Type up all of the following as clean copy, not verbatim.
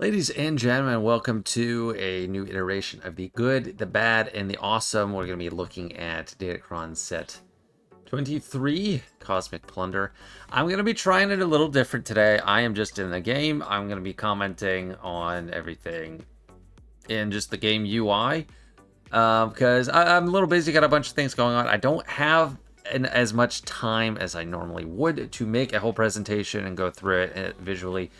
Ladies and gentlemen, welcome to a new iteration of the good, the bad, and the awesome. We're going to be looking at Datacron set 23, Cosmic Plunder. I'm going to be trying it a little different today. I am just in the game. I'm going to be commenting on everything in just the game UI because I'm a little busy, got a bunch of things going on. I don't have as much time as I normally would to make a whole presentation and go through it visually.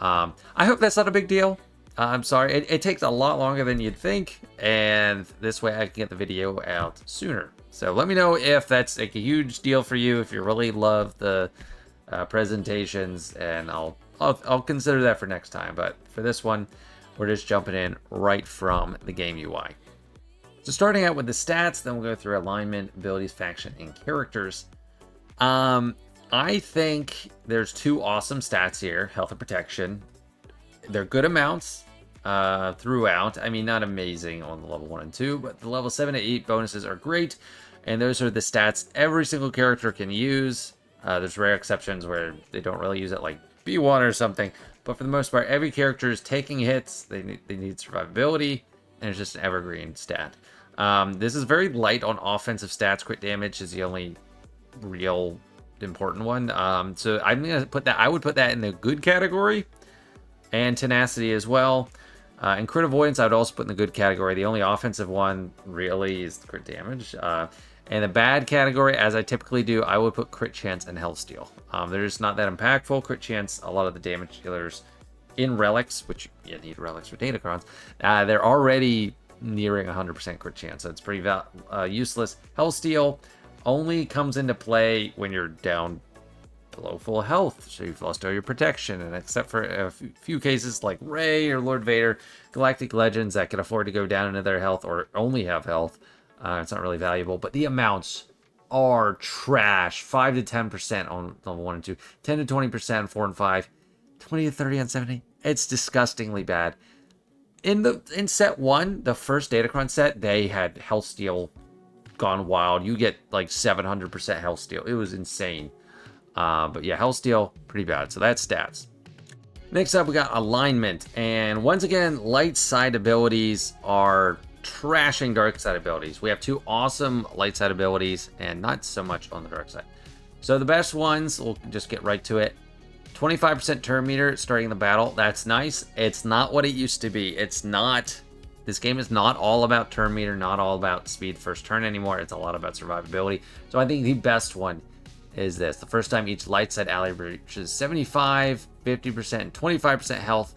I hope that's not a big deal. I'm sorry. It takes a lot longer than you'd think, and this way I can get the video out sooner. So let me know if that's like a huge deal for you, if you really love the presentations, and I'll consider that for next time. But for this one, we're just jumping in right from the game UI. So starting out with the stats, then we'll go through alignment, abilities, faction, and characters. I think there's two awesome stats here, health and protection. They're good amounts throughout. I mean, not amazing on the level 1 and 2, but the level 7 to 8 bonuses are great. And those are the stats every single character can use. There's rare exceptions where they don't really use it, like B1 or something. But for the most part, every character is taking hits. They need survivability, and it's just an evergreen stat. This is very light on offensive stats. Crit damage is the only real important one. So I'm gonna put that. I would put that in the good category, and tenacity as well. And crit avoidance, I would also put in the good category. The only offensive one really is the crit damage. And the bad category, as I typically do, I would put crit chance and health steal. They're just not that impactful. Crit chance, a lot of the damage dealers in relics, which you need relics for Datacrons, they're already nearing 100% crit chance, so it's pretty useless. Health steal only comes into play when you're down below full health, so you've lost all your protection, and except for a few cases like Rey or Lord Vader, Galactic Legends that can afford to go down into their health or only have health, it's not really valuable. But the amounts are trash. 5 to 10% on level 1 and 2, 10 to 20% on 4 and 5, 20 to 30 on 70. It's disgustingly bad. In set 1, the first Datacron set, they had health steal gone wild. You get like 700% health steal. It was insane. But yeah, health steal, pretty bad. So that's stats. Next up, we got alignment. And once again, light side abilities are trashing dark side abilities. We have two awesome light side abilities and not so much on the dark side. So the best ones, we'll just get right to it. 25% turn meter starting the battle. That's nice. It's not what it used to be. It's not... This game is not all about turn meter, not all about speed first turn anymore. It's a lot about survivability. So I think the best one is this. The first time each light side ally reaches 75, 50%, and 25% health,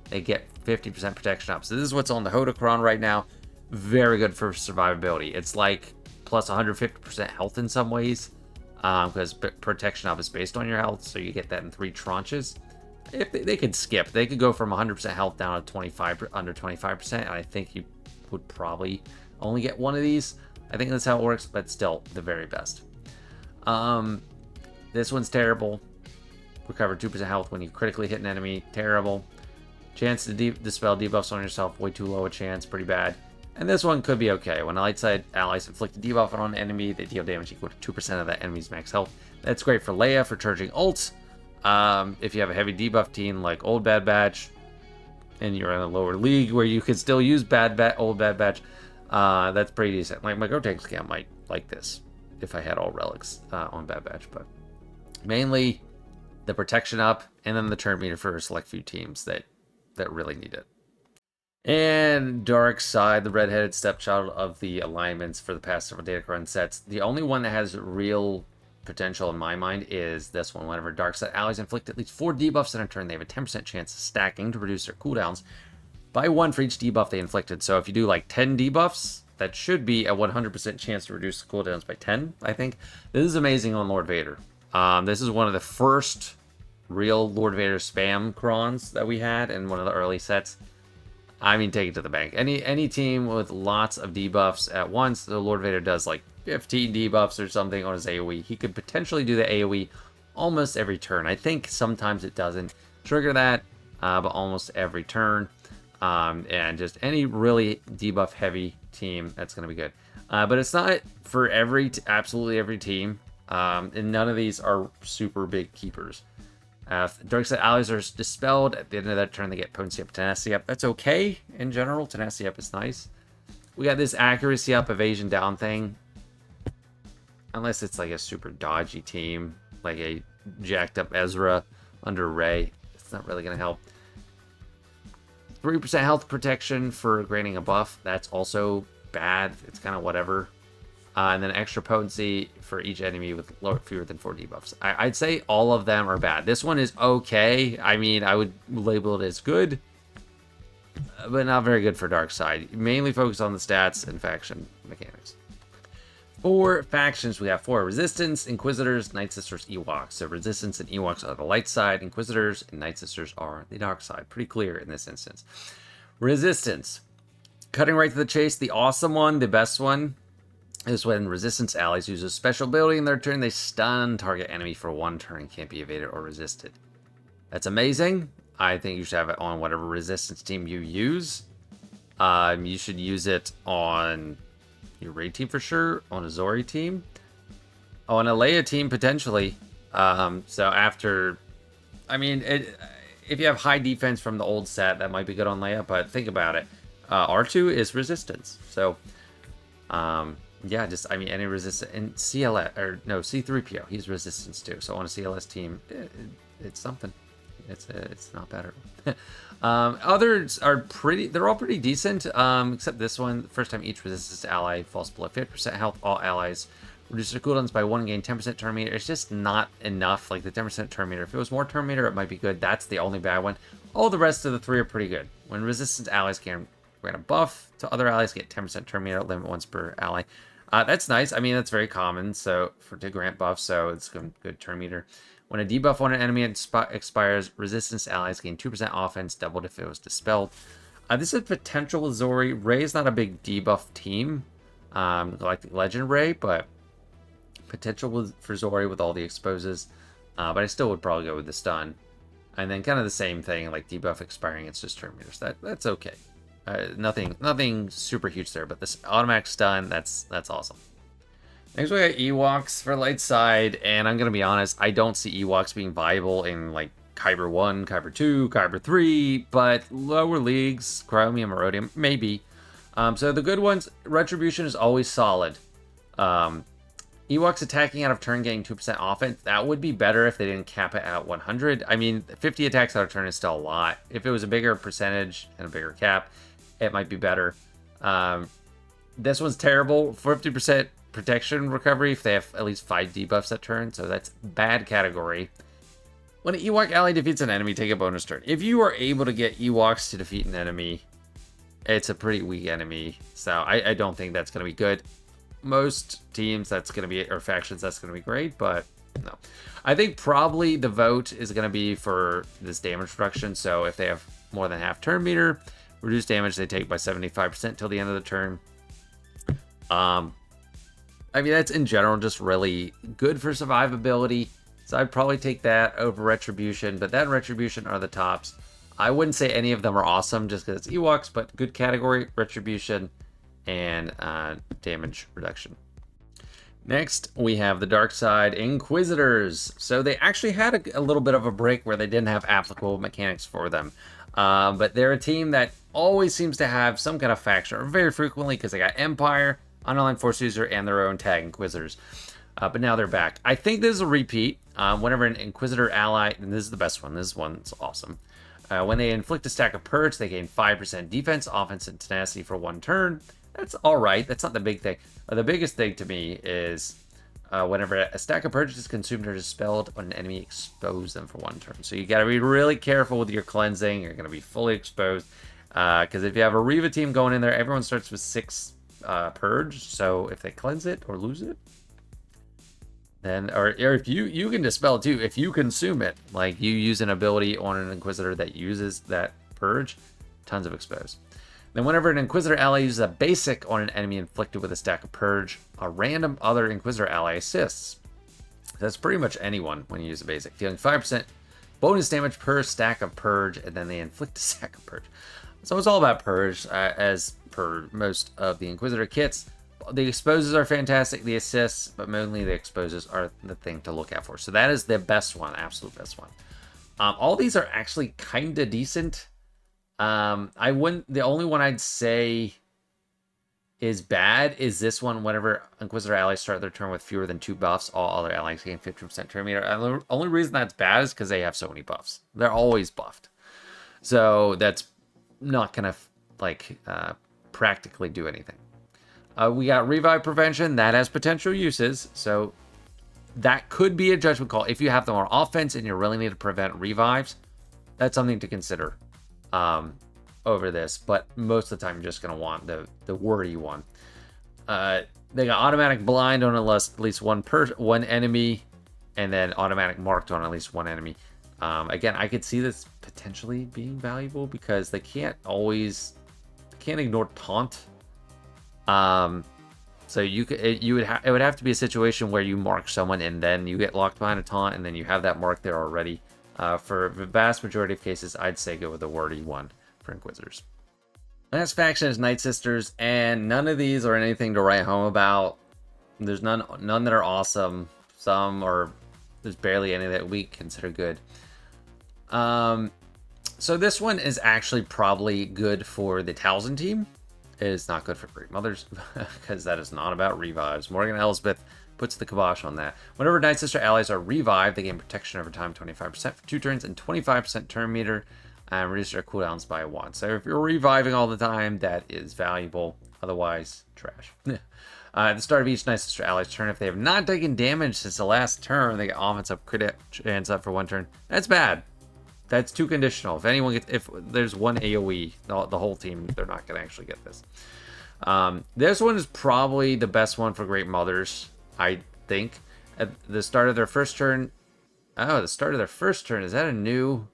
they get 50% protection up. So this is what's on the Datacron right now. Very good for survivability. It's like plus 150% health in some ways, because protection up is based on your health, so you get that in 3 tranches. If they could skip, they could go from 100% health down to 25, under 25%, and I think you would probably only get one of these. I think that's how it works, but still the very best. This one's terrible. Recover 2% health when you critically hit an enemy. Terrible. Chance to dispel debuffs on yourself. Way too low a chance. Pretty bad. And this one could be okay. When a light side allies inflict a debuff on an enemy, they deal damage equal to 2% of that enemy's max health. That's great for Leia for charging ults. If you have a heavy debuff team like Old Bad Batch, and you're in a lower league where you could still use Old Bad Batch, that's pretty decent. Like my Gotenks camp might like this if I had all relics on Bad Batch, but mainly the protection up and then the turn meter for a select few teams that really need it. And dark side, the redheaded stepchild of the alignments for the past several Datacron sets. The only one that has real potential in my mind is this one. Whenever dark side allies inflict at least 4 debuffs in a turn, they have a 10% chance of stacking to reduce their cooldowns by 1 for each debuff they inflicted. So if you do like 10 debuffs, that should be a 100% chance to reduce the cooldowns by 10, I think. This is amazing on Lord Vader. This is one of the first real Lord Vader spam crons that we had in one of the early sets. I mean, take it to the bank. Any team with lots of debuffs at once, the Lord Vader does like 15 debuffs or something on his AoE. He could potentially do the AoE almost every turn. I think sometimes it doesn't trigger that, but almost every turn. And just any really debuff heavy team, that's going to be good. But it's not for absolutely every team. And none of these are super big keepers. If Darkside allies are dispelled, at the end of that turn they get potency up, tenacity up. That's okay in general. Tenacity up is nice. We got this accuracy up, evasion down thing. Unless it's like a super dodgy team, like a jacked up Ezra under Rey. It's not really going to help. 3% health protection for granting a buff. That's also bad. It's kind of whatever. And then extra potency for each enemy with fewer than 4 debuffs. I'd say all of them are bad. This one is okay. I mean, I would label it as good, but not very good for Darkside. Mainly focus on the stats and faction mechanics. For factions, we have 4 Resistance, Inquisitors, Nightsisters, Ewoks. So Resistance and Ewoks are the light side, Inquisitors and Nightsisters are the dark side. Pretty clear in this instance. Resistance. Cutting right to the chase, the awesome one, the best one, is when Resistance allies use a special ability in their turn, they stun target enemy for 1 turn and can't be evaded or resisted. That's amazing. I think you should have it on whatever Resistance team you use. You should use it on your raid team for sure, on a Zori team, on a Leia team potentially. So after, I mean, if you have high defense from the old set, that might be good on Leia, but think about it. R2 is resistance. So, yeah, just, I mean, any resistance, and CLS, or no, C3PO, he's resistance too. So on a CLS team, it's something. It's not better. Others are pretty, they're all pretty decent, except this one. First time each resistance ally falls below 50% health, all allies reduce their cooldowns by 1 and gain 10% turn meter. It's just not enough, like the 10% turn meter. If it was more turn meter, it might be good. That's the only bad one. All the rest of the 3 are pretty good. When resistance allies can grant a buff to other allies, get 10% turn meter, limit once per ally. That's nice. I mean, that's very common, so to grant buffs, so it's good turn meter. When a debuff on an enemy expires, resistance allies gain 2% offense, doubled if it was dispelled. This is potential with Zori. Rey is not a big debuff team, like Legend Rey, but potential for Zori with all the exposes. But I still would probably go with the stun. And then kind of the same thing, like debuff expiring, it's just turn meters. That's okay. Nothing super huge there, but this automatic stun, that's awesome. Next we got Ewoks for light side, and I'm gonna be honest, I don't see Ewoks being viable in like Kyber 1, Kyber 2, Kyber 3, but lower leagues, Chromium, Erodium, maybe. So the good ones, Retribution is always solid. Ewoks attacking out of turn getting 2% offense, that would be better if they didn't cap it at 100. I mean, 50 attacks out of turn is still a lot. If it was a bigger percentage and a bigger cap, it might be better. This one's terrible, 50% protection recovery if they have at least 5 debuffs that turn, so that's bad category. When an Ewok ally defeats an enemy, take a bonus turn. If you are able to get Ewoks to defeat an enemy, it's a pretty weak enemy, so I don't think that's going to be good. Most teams, that's going to be, or factions, that's going to be great, but no. I think probably the vote is going to be for this damage reduction, so if they have more than half turn meter, reduce damage they take by 75% till the end of the turn. I mean, that's in general just really good for survivability. So I'd probably take that over Retribution, but that and Retribution are the tops. I wouldn't say any of them are awesome just because it's Ewoks, but good category, Retribution, and damage reduction. Next, we have the dark side Inquisitors. So they actually had a little bit of a break where they didn't have applicable mechanics for them. But they're a team that always seems to have some kind of faction, or very frequently, because they got Empire, Unaligned Force User, and their own tag Inquisitors. But now they're back. I think this is a repeat. Whenever an Inquisitor ally, and this is the best one, this one's awesome. When they inflict a stack of purge, they gain 5% defense, offense, and tenacity for 1 turn. That's alright. That's not the big thing. The biggest thing to me is whenever a stack of purge is consumed or dispelled, when an enemy expose them for 1 turn. So you gotta be really careful with your cleansing. You're gonna be fully exposed. Because if you have a Reva team going in there, everyone starts with 6 purge. So if they cleanse it or lose it, then, or if you can dispel it too, if you consume it, like you use an ability on an Inquisitor that uses that purge, tons of expose. Then whenever an Inquisitor ally uses a basic on an enemy inflicted with a stack of purge, a random other Inquisitor ally assists. That's pretty much anyone when you use a basic, dealing 5% bonus damage per stack of purge, and then they inflict a stack of purge. So it's all about purge, as per most of the Inquisitor kits. The exposes are fantastic, the assists, but mainly the exposes are the thing to look out for. So that is the best one, absolute best one. All these are actually kind of decent. I wouldn't. The only one I'd say is bad is this one. Whenever Inquisitor allies start their turn with fewer than 2 buffs, all other allies gain 50% turn meter. And the only reason that's bad is because they have so many buffs. They're always buffed, so that's not gonna like practically do anything. We got revive prevention that has potential uses, so that could be a judgment call. If you have the more offense and you really need to prevent revives, that's something to consider over this. But most of the time, you're just going to want the wordy one. They got automatic blind on at least one enemy, and then automatic marked on at least one enemy. Again, I could see this potentially being valuable because they can't ignore taunt. So it would have to be a situation where you mark someone and then you get locked behind a taunt and then you have that mark there already. For the vast majority of cases, I'd say go with the wordy one for Inquisitors. Last faction is Nightsisters, and none of these are anything to write home about. There's none that are awesome. There's barely any that we consider good. So this one is actually probably good for the Talzin team. It is not good for Great Mothers, because that is not about revives. Morgan Elsbeth puts the kibosh on that. Whenever Nightsister allies are revived, they gain protection over time 25% for 2 turns and 25% turn meter, and reduce their cooldowns by 1. So if you're reviving all the time, that is valuable. Otherwise, trash. At the start of each Nightsister ally's turn, if they have not taken damage since the last turn, they get offensive crit chance up for 1 turn. That's bad. That's too conditional. If there's one AoE, the whole team, they're not going to actually get this. This one is probably the best one for Great Mothers, I think. At the start of their first turn... Oh, the start of their first turn. Is that a new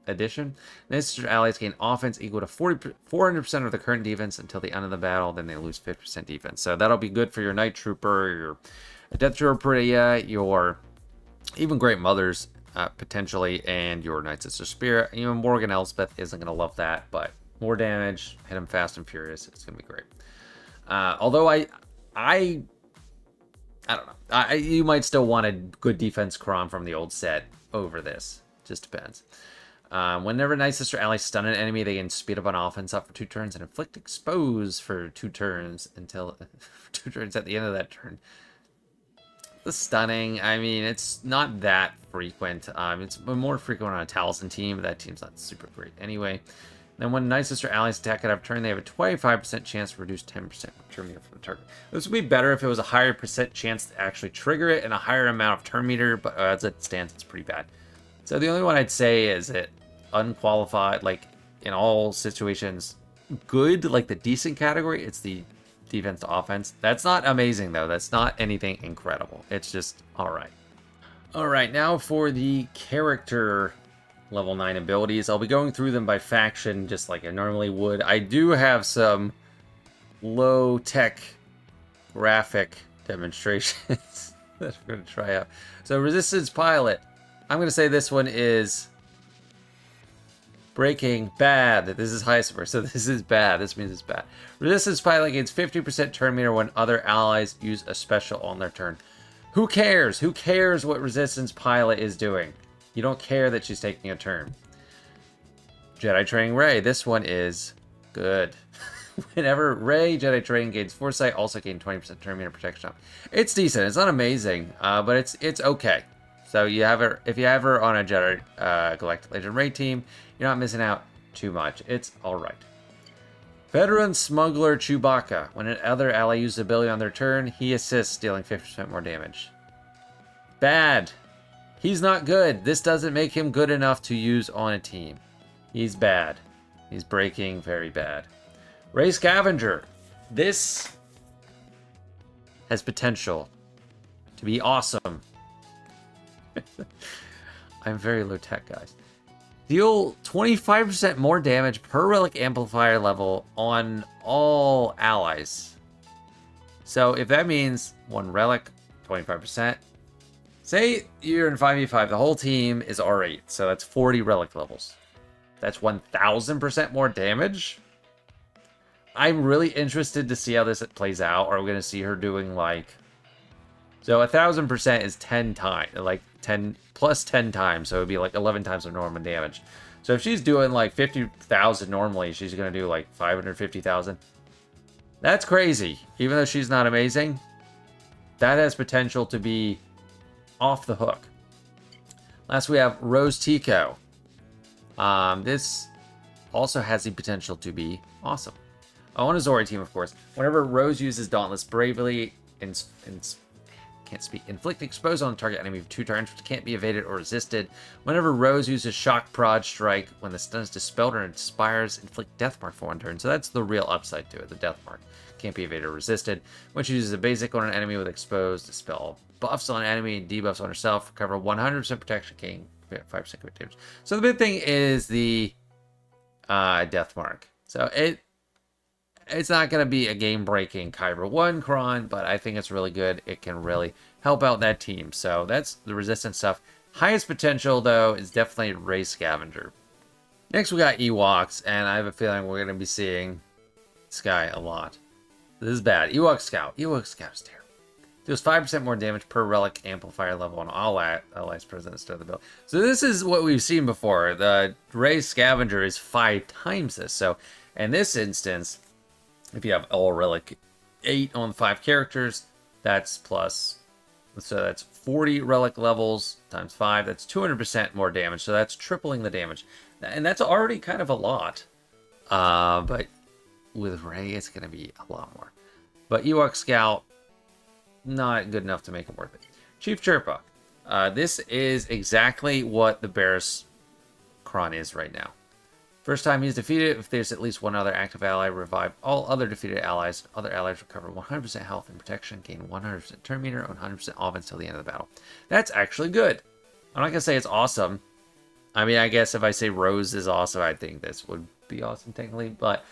addition? Nightsister allies gain offense equal to 400% of the current defense until the end of the battle. Then they lose 50% defense. So that'll be good for your Night Trooper, your Death Trooper, your even Great Mothers, potentially, and your Nightsister Spirit. Even Morgan Elspeth isn't going to love that, but more damage, hit him fast and furious. It's going to be great. Although I don't know. You might still want a good defense Kron from the old set over this. Just depends. Whenever Nightsister allies stun an enemy, they can speed up on offense up for 2 turns and inflict expose for 2 turns until 2 turns at the end of that turn. The stunning, I mean, it's not that frequent. It's more frequent on a Talzin team, but that team's not super great anyway. Then when Nightsister allies attack out of turn, they have a 25% chance to reduce 10% turn meter from the target. This would be better if it was a higher percent chance to actually trigger it and a higher amount of turn meter, but as it stands, it's pretty bad. So the only one I'd say is it unqualified, like in all situations, good, like the decent category, it's the defense to offense. That's not amazing though. That's not anything incredible. It's just all right. All right, now for the character level 9 abilities. I'll be going through them by faction just like I normally would. I do have some low tech graphic demonstrations that we're going to try out. So Resistance Pilot. I'm going to say this one is breaking bad. This is highest, so this is bad. This means it's bad. Resistance Pilot gains 50% turn meter when other allies use a special on their turn. Who cares? Who cares what Resistance Pilot is doing? You don't care that she's taking a turn. Jedi Training Rey. This one is good. Whenever Rey Jedi Training gains Foresight, also gain 20% turn meter protection up. It's decent. It's not amazing, but it's okay. So you have her, if you have her on a Jedi Galactic Legend Rey team, you're not missing out too much. It's all right. Veteran Smuggler Chewbacca. When another ally uses ability on their turn, he assists, dealing 50% more damage. Bad. He's not good. This doesn't make him good enough to use on a team. He's bad. He's breaking very bad. Rey Scavenger. This has potential to be awesome. I'm very low tech, guys. Deal 25% more damage per relic amplifier level on all allies. So if that means one relic, 25%. Say you're in 5v5, the whole team is R8, so that's 40 relic levels. That's 1000% more damage. I'm really interested to see how this plays out. Are we going to see her doing like So 1000% is 10 times, like 10 plus 10 times. So it would be like 11 times the normal damage. So if she's doing like 50,000 normally, she's going to do like 550,000. That's crazy. Even though she's not amazing, that has potential to be off the hook. Last we have Rose Tico. This also has the potential to be awesome. On a Zori team, of course. Whenever Rose uses Dauntless bravely, inflict exposure on a target enemy for 2 turns, which can't be evaded or resisted. Whenever Rose uses Shock Prod Strike, when the stun is dispelled or inspires, inflict Death Mark for 1 turn. So that's the real upside to it, the Death Mark. Can't be evaded or resisted. When she uses a basic on an enemy with exposed, dispel buffs on an enemy and debuffs on herself, recover 100% protection, gain 5% crit damage. So the big thing is the Death Mark. So it's not going to be a game-breaking Kyber 1 Kron, but I think it's really good. It can really help out that team. So that's the resistance stuff. Highest potential, though, is definitely Ray Scavenger. Next, we got Ewoks, and I have a feeling we're going to be seeing this guy a lot. This is bad. Ewok Scout. Ewok Scout is terrible. Deals 5% more damage per relic amplifier level on all allies present instead of the build. So this is what we've seen before. The Ray Scavenger is 5 times this. So in this instance, if you have all relic 8 on 5 characters, that's plus, so that's 40 relic levels times 5. That's 200% more damage. So that's tripling the damage. And that's already kind of a lot. But with Ray, it's going to be a lot more. But Ewok Scout, not good enough to make it worth it. Chief Chirpa. This is exactly what the Barris Kron is right now. First time he's defeated, if there's at least one other active ally, revive all other defeated allies. Other allies recover 100% health and protection, gain 100% turn meter, 100% offense till the end of the battle. That's actually good. I'm not going to say it's awesome. I mean, I guess if I say Rose is awesome, I think this would be awesome technically. But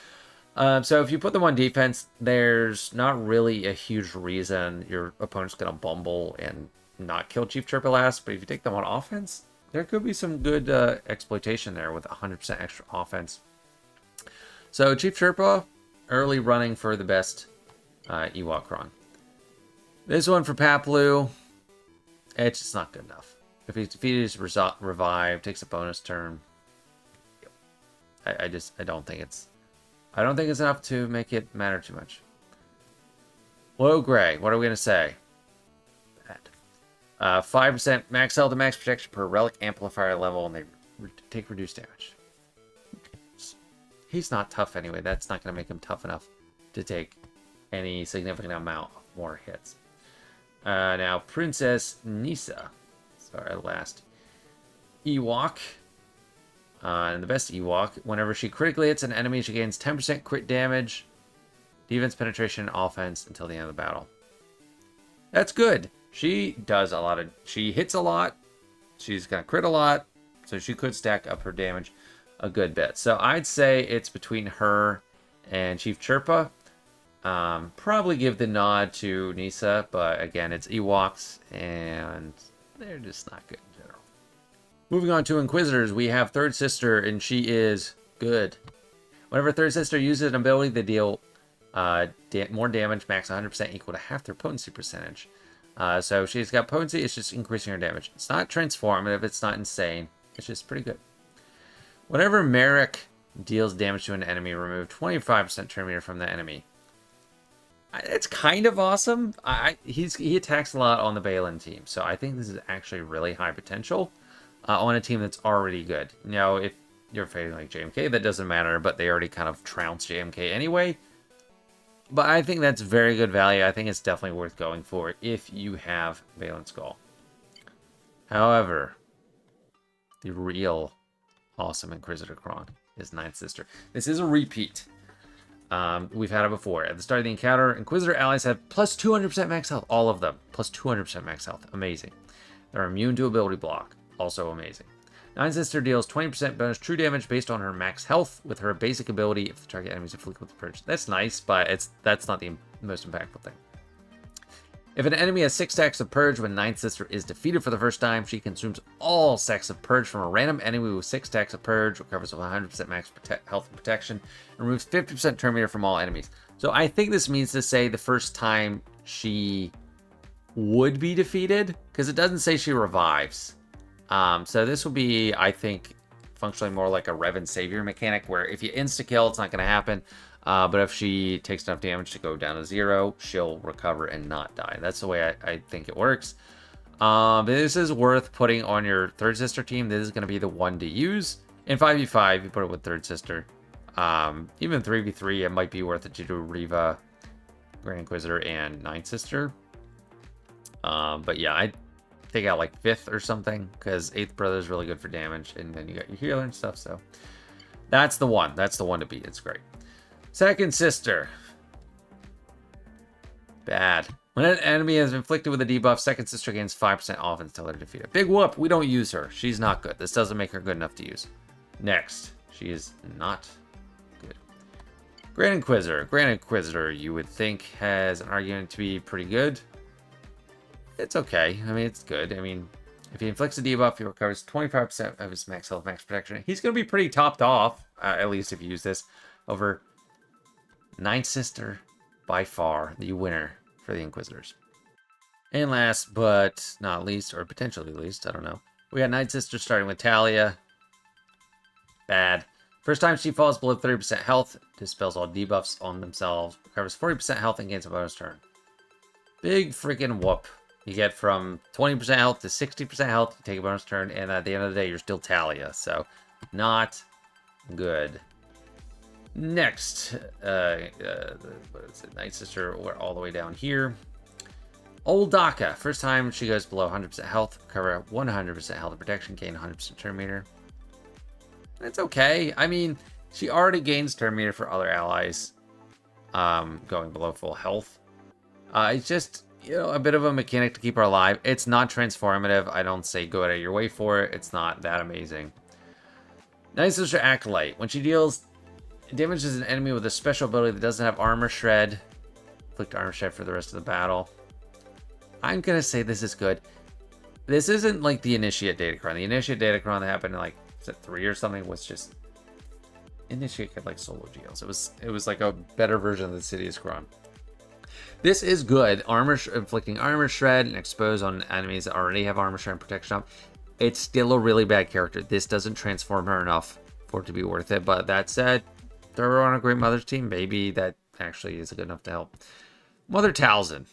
so if you put them on defense, there's not really a huge reason your opponent's going to bumble and not kill Chief Chirpa last. But if you take them on offense, there could be some good exploitation there with 100% extra offense. So Chief Chirpa, early running for the best Ewok Kron. This one for Paplu, it's just not good enough. If he's defeated, he's revived, takes a bonus turn. I don't think it's enough to make it matter too much. Low Gray, what are we gonna say? 5% max health and max protection per relic amplifier level, and they take reduced damage. He's not tough anyway. That's not going to make him tough enough to take any significant amount of more hits. Now, Princess Nisa. Sorry, last Ewok. And the best Ewok. Whenever she critically hits an enemy, she gains 10% crit damage, defense, penetration, and offense until the end of the battle. That's good. She does a lot of... She hits a lot. She's going to crit a lot. So she could stack up her damage a good bit. So I'd say it's between her and Chief Chirpa. Probably give the nod to Nisa. But again, it's Ewoks. And they're just not good in general. Moving on to Inquisitors. We have Third Sister. And she is good. Whenever Third Sister uses an ability, they deal more damage. Max 100% equal to half their potency percentage. So she's got potency, it's just increasing her damage. It's not transformative, it's not insane. It's just pretty good. Whenever Merrick deals damage to an enemy, remove 25% turn meter from the enemy. It's kind of awesome. He attacks a lot on the Balin team, so I think this is actually really high potential on a team that's already good. Now, if you're fighting like JMK, that doesn't matter, but they already kind of trounced JMK anyway. But I think that's very good value. I think it's definitely worth going for if you have Balin Skull. However, the real awesome Inquisitor Kron is Nightsister. This is a repeat. We've had it before. At the start of the encounter, Inquisitor allies have plus 200% max health. All of them. Plus 200% max health. Amazing. They're immune to ability block. Also amazing. Nightsister deals 20% bonus true damage based on her max health with her basic ability if the target enemy is afflicted with the purge. That's nice, but that's not the most impactful thing. If an enemy has 6 stacks of purge when Nightsister is defeated for the first time, she consumes all stacks of purge from a random enemy with 6 stacks of purge, recovers 100% max health and protection, and removes 50% turn meter from all enemies. So I think this means to say the first time she would be defeated, because it doesn't say she revives. So this will be, I think, functionally more like a Revan Savior mechanic, where if you insta-kill, it's not going to happen. But if she takes enough damage to go down to 0, she'll recover and not die. That's the way I think it works. This is worth putting on your third sister team. This is going to be the one to use. In 5v5, you put it with third sister. Even 3v3, it might be worth it to do Reva, Grand Inquisitor, and Nightsister. But yeah, I'd take out like 5th or something, because 8th brother is really good for damage, and then you got your healer and stuff, so that's the one. That's the one to beat. It's great. Second sister. Bad. When an enemy is inflicted with a debuff, second sister gains 5% offense until they're defeated. Big whoop. We don't use her. She's not good. This doesn't make her good enough to use. Next. She is not good. Grand Inquisitor. Grand Inquisitor, you would think, has an argument to be pretty good. It's okay. I mean, it's good. I mean, if he inflicts a debuff, he recovers 25% of his max health, max protection. He's going to be pretty topped off, at least if you use this, over Nightsister, by far the winner for the Inquisitors. And last but not least, or potentially least, I don't know, we got Nightsister starting with Talia. Bad. First time she falls below 30% health, dispels all debuffs on themselves, recovers 40% health, and gains a bonus turn. Big freaking whoop. You get from 20% health to 60% health, you take a bonus turn, and at the end of the day, you're still Talia. So, not good. Next, what is it? Nightsister, we're all the way down here. Old Daka. First time she goes below 100% health, recover 100% health and protection, gain 100% turn meter. It's okay. I mean, she already gains turn meter for other allies going below full health. It's just, you know, a bit of a mechanic to keep her alive. It's not transformative. I don't say go out of your way for it. It's not that amazing. Nightsister Acolyte. When she deals damages an enemy with a special ability that doesn't have armor shred, inflict armor shred for the rest of the battle. I'm gonna say this is good. This isn't like the Initiate Datacron. The Initiate Datacron that happened in like, is it 3 or something, was just Initiate had like solo GLs. It was like a better version of the Sidious Cron. This is good. Inflicting armor shred and expose on enemies that already have armor shred and protection up. It's still a really bad character. This doesn't transform her enough for it to be worth it. But that said, throw her on a Great Mother's team. Maybe that actually is good enough to help. Mother Talzin.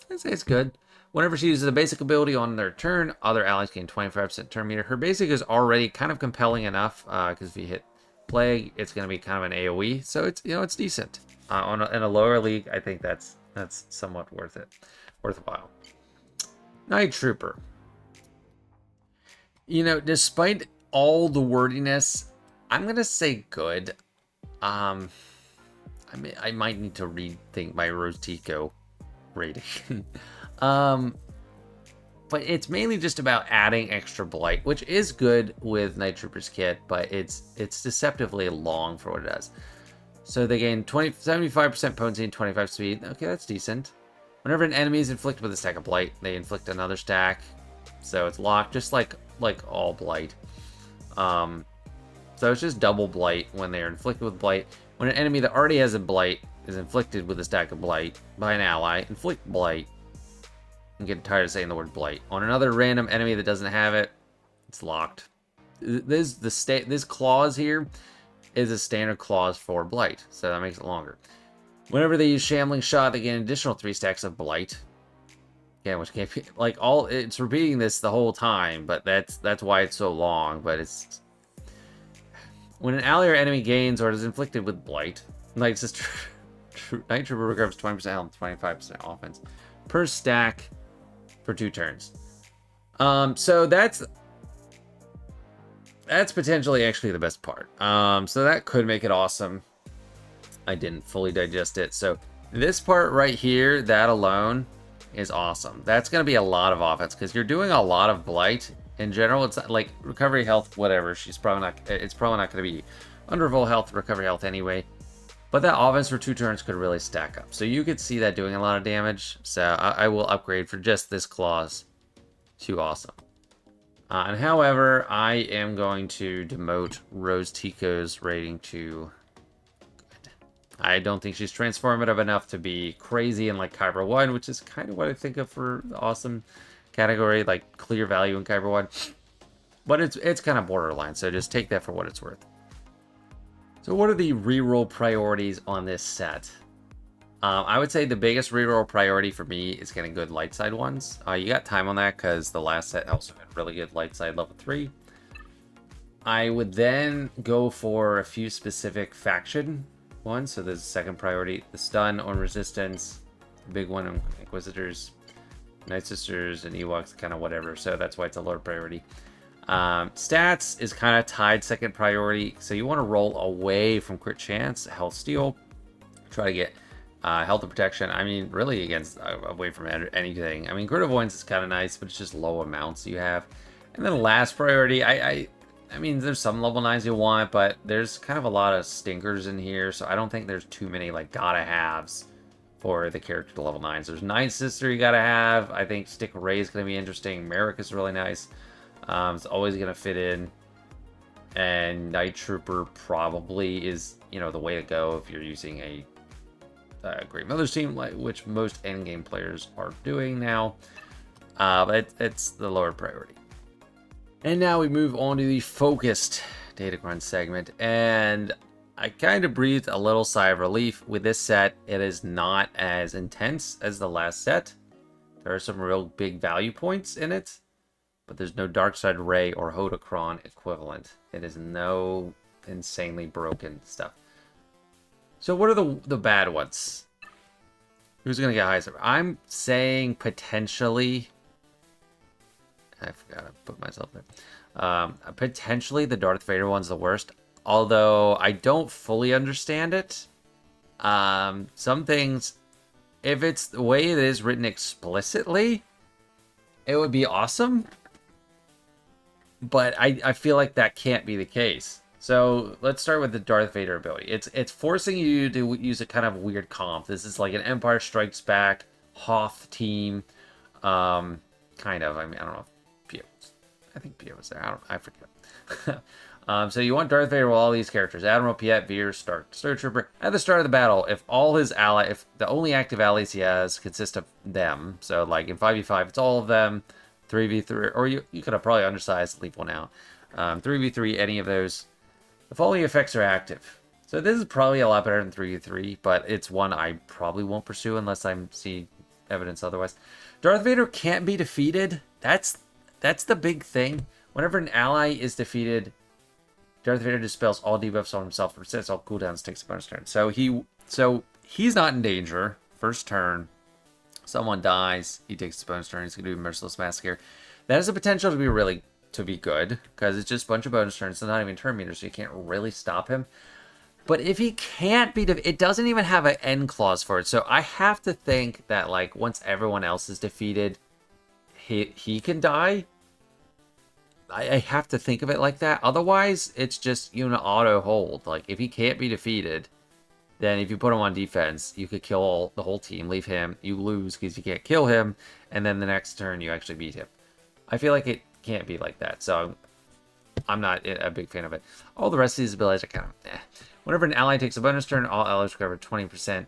I'd say it's good. Whenever she uses a basic ability on their turn, other allies gain 25% turn meter. Her basic is already kind of compelling enough, because if you hit Plague, it's going to be kind of an AoE. So it's, you know, it's decent. In a lower league, I think that's somewhat worthwhile. Night Trooper. You know, despite all the wordiness, I'm gonna say good. I mean, I might need to rethink my Rose Tico rating. But it's mainly just about adding extra blight, which is good with Night Trooper's kit, but it's deceptively long for what it does. So they gain 75% potency and 25 speed. Okay, that's decent. Whenever an enemy is inflicted with a stack of blight, they inflict another stack. So it's locked, just like all blight. So it's just double blight when they are inflicted with blight. When an enemy that already has a blight is inflicted with a stack of blight by an ally, inflict blight. I'm getting tired of saying the word blight. On another random enemy that doesn't have it, it's locked. This clause here is a standard clause for blight, so that makes it longer. Whenever they use Shambling Shot, they gain an additional 3 stacks of blight. Yeah, which can't be like it's repeating this the whole time, but that's why it's so long. But it's when an ally or enemy gains or is inflicted with blight, Night Trooper recovers 20% health, 25% offense per stack for 2 turns. So that's potentially actually the best part. So that could make it awesome. I didn't fully digest it. So this part right here, that alone is awesome. That's going to be a lot of offense because you're doing a lot of blight. In general, it's like recovery health, whatever. It's probably not going to be under full health, recovery health anyway. But that offense for 2 turns could really stack up. So you could see that doing a lot of damage. So I will upgrade for just this clause to awesome. And however, I am going to demote Rose Tico's rating to good. I don't think she's transformative enough to be crazy in like Kyber 1, which is kind of what I think of for the awesome category, like clear value in Kyber 1. But it's kind of borderline, so just take that for what it's worth. So what are the reroll priorities on this set? I would say the biggest reroll priority for me is getting good light side ones. You got time on that because the last set also had really good light side level 3. I would then go for a few specific faction ones. So there's a second priority, the stun on resistance, the big one on Inquisitors, Nightsisters, and Ewoks, kind of whatever. So that's why it's a lower priority. Stats is kind of tied second priority. So you want to roll away from crit chance, health steal, try to get health and protection. I mean, really against away from anything. I mean, crit avoidance is kind of nice, but it's just low amounts you have. And then last priority, I mean, there's some level 9s you want, but there's kind of a lot of stinkers in here, so I don't think there's too many, like, gotta-haves for the character to level 9s. There's Nightsister you gotta have. I think Stick Ray is going to be interesting. Merrick is really nice. It's always going to fit in. And Night Trooper probably is, you know, the way to go if you're using a Great Mother's team, which most endgame players are doing now. But it's the lower priority. And now we move on to the focused Datacron segment, and I kind of breathed a little sigh of relief. With this set, it is not as intense as the last set. There are some real big value points in it, but there's no Darkside Ray or Hodocron equivalent. It is no insanely broken stuff. So what are the bad ones? Who's going to get highest? I'm saying potentially... I forgot to put myself there. Potentially the Darth Vader one's the worst, although I don't fully understand it. Some things, if it's the way it is written explicitly, it would be awesome. But I feel like that can't be the case. So let's start with the Darth Vader ability. It's forcing you to use a kind of weird comp. This is like an Empire Strikes Back, Hoth team, kind of. I mean, I don't know. I think Pierre was there. I forget. So you want Darth Vader with all these characters: Admiral, Piet, Veer, Stark, Stormtrooper. At the start of the battle, if the only active allies he has consist of them, so like in 5v5, it's all of them. 3v3, or you could have probably undersized, leave one out. 3v3, any of those. The following effects are active. So this is probably a lot better than 3v3, but it's one I probably won't pursue unless I see evidence otherwise. Darth Vader can't be defeated. That's the big thing. Whenever an ally is defeated, Darth Vader dispels all debuffs on himself, resets all cooldowns, takes a bonus turn. So he's not in danger. First turn, someone dies, he takes a bonus turn. He's gonna do Merciless Massacre. That has the potential to be good because it's just a bunch of bonus turns. It's not even turn meter, so you can't really stop him. But if he can't be it doesn't even have an end clause for it. So I have to think that like once everyone else is defeated, he can die. I have to think of it like that. Otherwise, it's just you know auto hold. Like if he can't be defeated, then if you put him on defense, you could kill the whole team, leave him. You lose because you can't kill him, and then the next turn you actually beat him. I feel like it can't be like that, so I'm not a big fan of it. All the rest of these abilities are kind of eh. Whenever an ally takes a bonus turn, all allies recover 20%.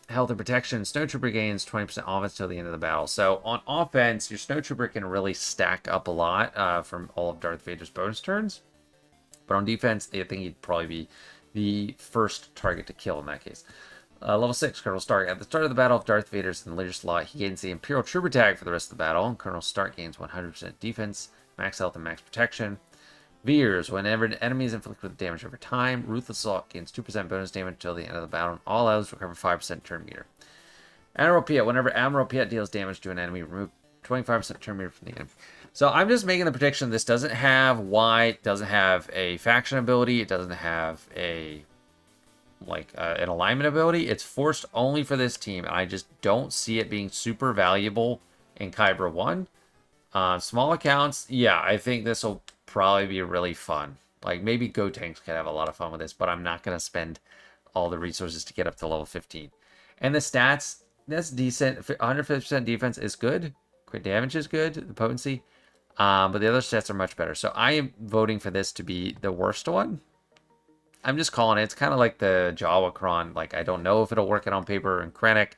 Health and protection. Snowtrooper gains 20% offense till the end of the battle. So on offense, your Snowtrooper can really stack up a lot from all of Darth Vader's bonus turns. But on defense, I think he'd probably be the first target to kill in that case. Level 6, Colonel Stark. At the start of the battle, if Darth Vader's in the leader slot, he gains the Imperial Trooper tag for the rest of the battle. And Colonel Stark gains 100% defense, max health, and max protection. Veers, whenever an enemy is inflicted with damage over time, Ruthless Assault gains 2% bonus damage until the end of the battle, and all allies recover 5% turn meter. Admiral Piet, whenever Admiral Piet deals damage to an enemy, remove 25% turn meter from the enemy. So I'm just making the prediction this doesn't have white, doesn't have a faction ability, it doesn't have a an alignment ability. It's forced only for this team, and I just don't see it being super valuable in Kyber 1. Small accounts, yeah, I think this will probably be really fun. Like maybe Go Tanks could have a lot of fun with this, but I'm not going to spend all the resources to get up to level 15. And the stats, that's decent. 150% defense is good. Crit damage is good. The potency. But the other stats are much better. So I am voting for this to be the worst one. I'm just calling it. It's kind of like the Datacron. Like, I don't know if it'll work out on paper in Krennic.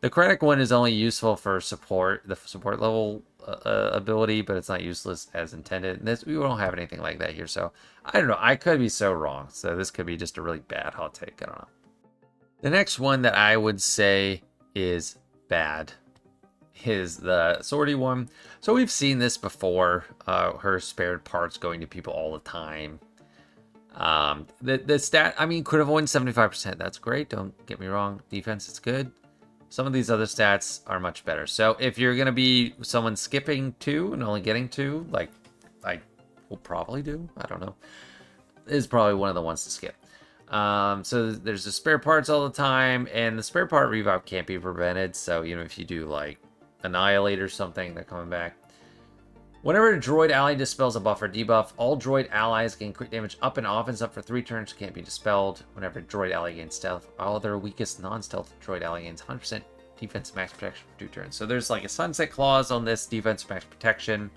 The Krennic one is only useful for support, the support level ability, but it's not useless as intended. And we don't have anything like that here, so I don't know. I could be so wrong. So this could be just a really bad hot take. I don't know. The next one that I would say is bad is the Swordy one. So we've seen this before. Her spared parts going to people all the time. The stat, I mean, crit avoidance 75%. That's great. Don't get me wrong. Defense is good. Some of these other stats are much better. So if you're going to be someone skipping 2 and only getting 2, like I will probably do, I don't know, is probably one of the ones to skip. So there's the spare parts all the time, and the spare part revive can't be prevented. So, you know, if you do like Annihilate or something, they're coming back. Whenever a droid ally dispels a buff or debuff, all droid allies gain crit damage up and offense up for 3 turns, can't be dispelled. Whenever a droid ally gains stealth, all their weakest non-stealth droid ally gains 100% defense max protection for 2 turns. So there's like a sunset clause on this defense max protection.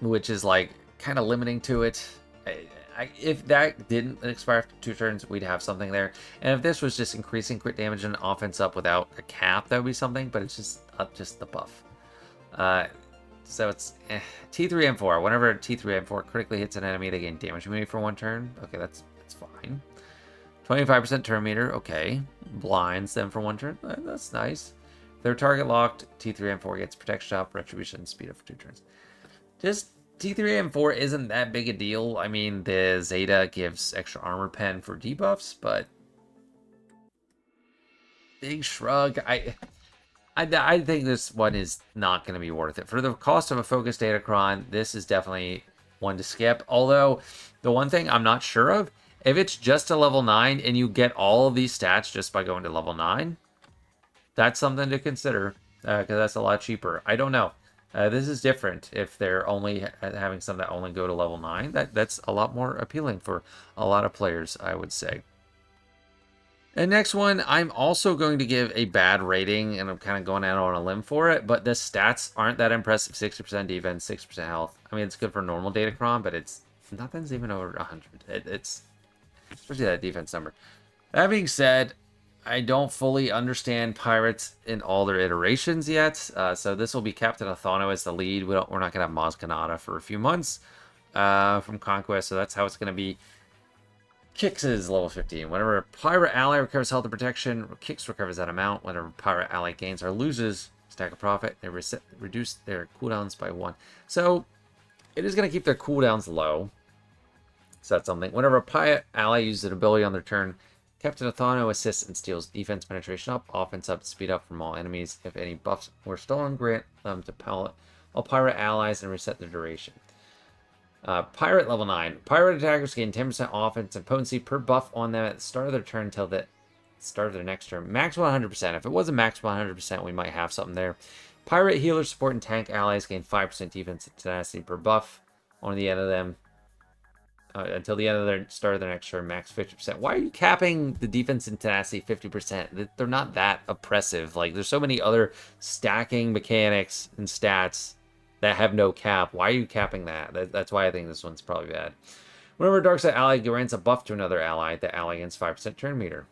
Which is like kind of limiting to it. If that didn't expire after 2 turns, we'd have something there. And if this was just increasing crit damage and offense up without a cap, that would be something. But it's just the buff. So it's T3M4. Whenever T3M4 critically hits an enemy, they gain damage immunity for 1 turn. Okay, that's fine. 25% turn meter. Okay, blinds them for 1 turn. That's nice. If they're target locked, T3M4 gets protection up, retribution, and speed up for 2 turns. Just T3M4 isn't that big a deal. I mean, the Zeta gives extra armor pen for debuffs, but big shrug. I think this one is not going to be worth it. For the cost of a focused Datacron, this is definitely one to skip. Although, the one thing I'm not sure of, if it's just a level 9 and you get all of these stats just by going to level 9, that's something to consider, because that's a lot cheaper. I don't know. This is different if they're only having some that only go to level 9. That's a lot more appealing for a lot of players, I would say. And next one, I'm also going to give a bad rating, and I'm kind of going out on a limb for it, but the stats aren't that impressive. 60% defense, 6% health. I mean, it's good for normal Datacron, but nothing's even over 100. It's especially that defense number. That being said, I don't fully understand pirates in all their iterations yet, so this will be Captain Athano as the lead. We're not going to have Maz Kanata for a few months from Conquest, so that's how it's going to be. Kix is level 15. Whenever a pirate ally recovers health and protection, Kix recovers that amount. Whenever a pirate ally gains or loses stack of profit, they reduce their cooldowns by 1. So it is going to keep their cooldowns low. So that's something. Whenever a pirate ally uses an ability on their turn, Captain Athano assists and steals defense penetration up, offense up, speed up from all enemies. If any buffs were stolen, grant them to all pirate allies and reset their duration. Pirate level 9. Pirate attackers gain 10% offense and potency per buff on them at the start of their turn until the start of their next turn. Max 100%. If it wasn't max 100%, we might have something there. Pirate healer, support, and tank allies gain 5% defense and tenacity per buff on the end of them. Until the end of their start of their next turn, max 50%. Why are you capping the defense and tenacity 50%? They're not that oppressive. Like, there's so many other stacking mechanics and stats that have no cap. Why are you capping that? That's why I think this one's probably bad. Whenever a dark side ally grants a buff to another ally, the ally gains 5% turn meter.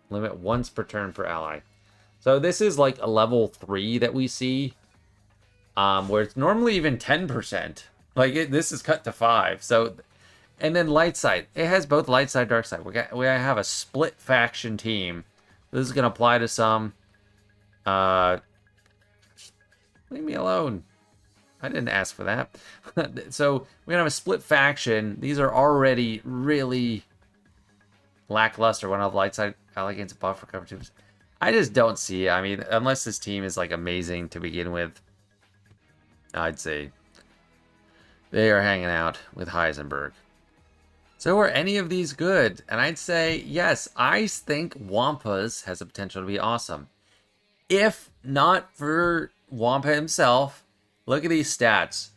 Limit once per turn per ally. So this is like a level 3 that we see, where it's normally even 10%. Like, this is cut to 5. So. And then light side. It has both light side, dark side. We have a split faction team. This is going to apply to some. Leave me alone. I didn't ask for that. So we're going to have a split faction. These are already really lackluster. One of light side ally gains a buff for cover 2. I just don't see it. I mean, unless this team is like amazing to begin with, I'd say they are hanging out with Heisenberg. So are any of these good? And I'd say, yes, I think Wampa's has the potential to be awesome. If not for Wampa himself, look at these stats.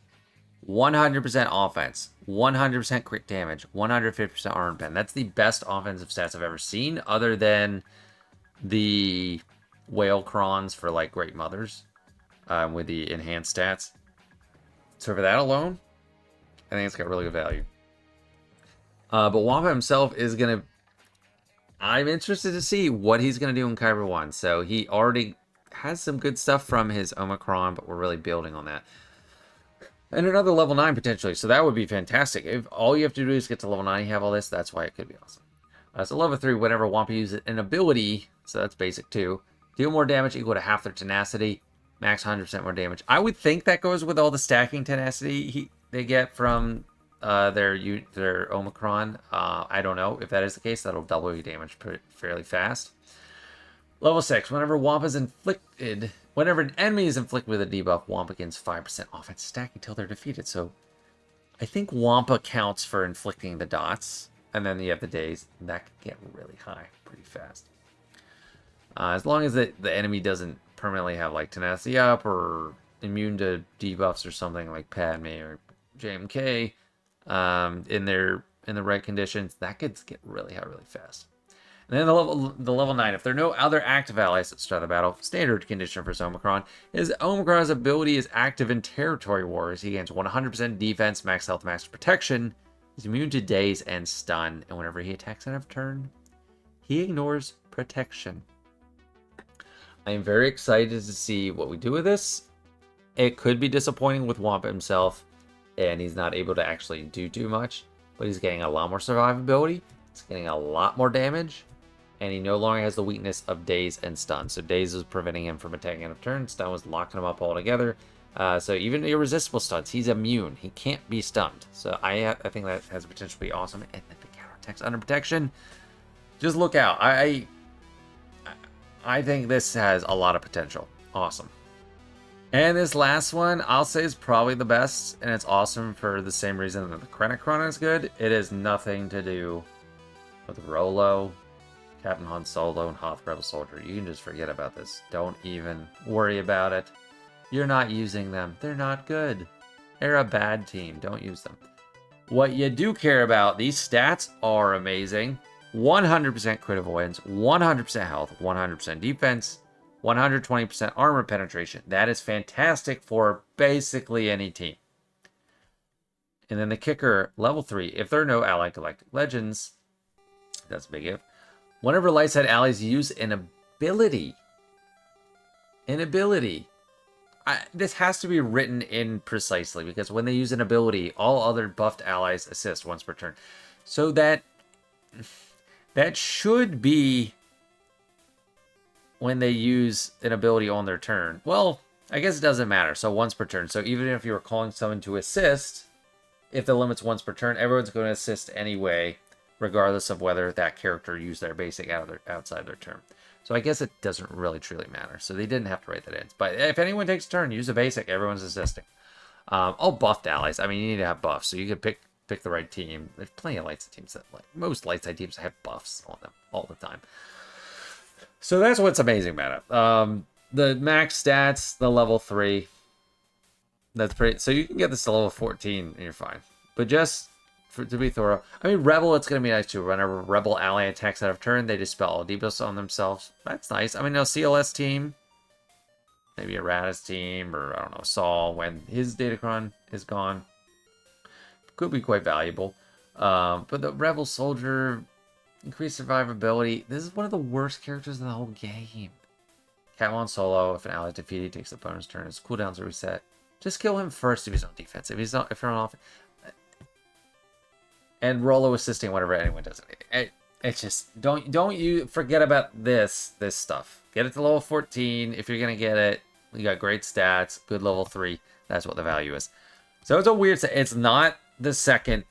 100% offense, 100% crit damage, 150% armor pen. That's the best offensive stats I've ever seen, other than the whale crons for like Great Mothers with the enhanced stats. So for that alone, I think it's got really good value. But Wampa himself is going to... I'm interested to see what he's going to do in Kyber 1. So he already has some good stuff from his Omicron, but we're really building on that. And another level 9 potentially. So that would be fantastic. If all you have to do is get to level 9, you have all this, that's why it could be awesome. So level 3, whenever Wampa uses an ability, so that's basic too, deal more damage equal to half their tenacity, max 100% more damage. I would think that goes with all the stacking tenacity they get from their Omicron. I don't know if that is the case. That'll double your damage fairly fast. Level 6, whenever an enemy is inflicted with a debuff, Wampa gains 5% offense stack until they're defeated. So I think Wampa counts for inflicting the dots, and then you have the days. That could get really high pretty fast. As long as the enemy doesn't permanently have like tenacity up or immune to debuffs or something like Padme or JMK in the right conditions, that could get really high really fast. And then the level 9, if there are no other active allies at the start of the battle, standard condition for his Omicron is Omicron's ability is active in territory wars. He gains 100% defense, max health, max protection. He's immune to daze and stun, and whenever he attacks out of turn, he ignores protection. I am very excited to see what we do with this. It could be disappointing with Wampa himself, and he's not able to actually do too much, but he's getting a lot more survivability. He's getting a lot more damage. And he no longer has the weakness of daze and stun. So daze was preventing him from attacking out of turn. Stun was locking him up altogether. So even irresistible stuns, he's immune. He can't be stunned. So I think that has the potential to be awesome. And then the counterattacks under protection. Just look out. I think this has a lot of potential. Awesome. And this last one, I'll say is probably the best. And it's awesome for the same reason that the Krennicron is good. It has nothing to do with Rolo, Captain Han Solo, and Hoth Rebel Soldier. You can just forget about this. Don't even worry about it. You're not using them. They're not good. They're a bad team. Don't use them. What you do care about, these stats are amazing. 100% crit avoidance, 100% health, 100% defense, 120% armor penetration. That is fantastic for basically any team. And then the kicker, level 3. If there are no Allied Galactic Legends, that's a big if. Whenever light side allies use an ability, this has to be written in precisely, because when they use an ability, all other buffed allies assist once per turn. So that should be when they use an ability on their turn. Well, I guess it doesn't matter. So once per turn. So even if you were calling someone to assist, if the limit's once per turn, everyone's going to assist anyway, regardless of whether that character used their basic outside their turn. So I guess it doesn't really truly matter. So they didn't have to write that in. But if anyone takes a turn, use a basic, everyone's assisting. All buffed allies. I mean, you need to have buffs, so you could pick the right team. There's plenty of light side teams most light side teams have buffs on them all the time. So that's what's amazing about it. The max stats, the level 3. That's pretty. So you can get this to level 14 and you're fine. But just to be thorough, I mean, Rebel, it's going to be nice too. Whenever Rebel ally attacks out of turn, they dispel all debuffs on themselves. That's nice. I mean, a CLS team, maybe a Radis team, or I don't know, Saul, when his Datacron is gone, could be quite valuable. But the Rebel Soldier, increased survivability. This is one of the worst characters in the whole game. Captain Solo, if an ally is defeated, takes the opponent's turn. His cooldowns are reset. Just kill him first if he's on defense. If you're on offense. And Rolo assisting whenever anyone does it. It's just don't you forget about this stuff. Get it to level 14 if you're gonna get it. You got great stats, good level 3. That's what the value is. So it's a weird. It's not the second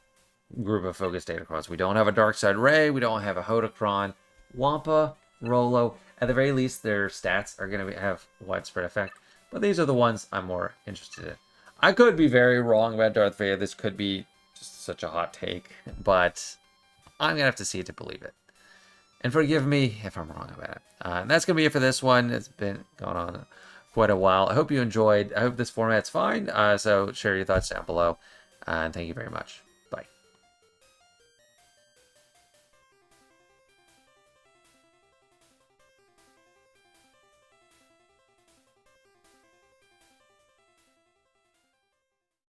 group of focused Datacrons. We don't have a Dark Side Ray. We don't have a Hodacron. Wampa, Rolo. At the very least, their stats are gonna have widespread effect. But these are the ones I'm more interested in. I could be very wrong about Darth Vader. This could be just such a hot take, but I'm going to have to see it to believe it. And forgive me if I'm wrong about it. And that's going to be it for this one. It's been going on quite a while. I hope you enjoyed. I hope this format's fine. So share your thoughts down below. And thank you very much.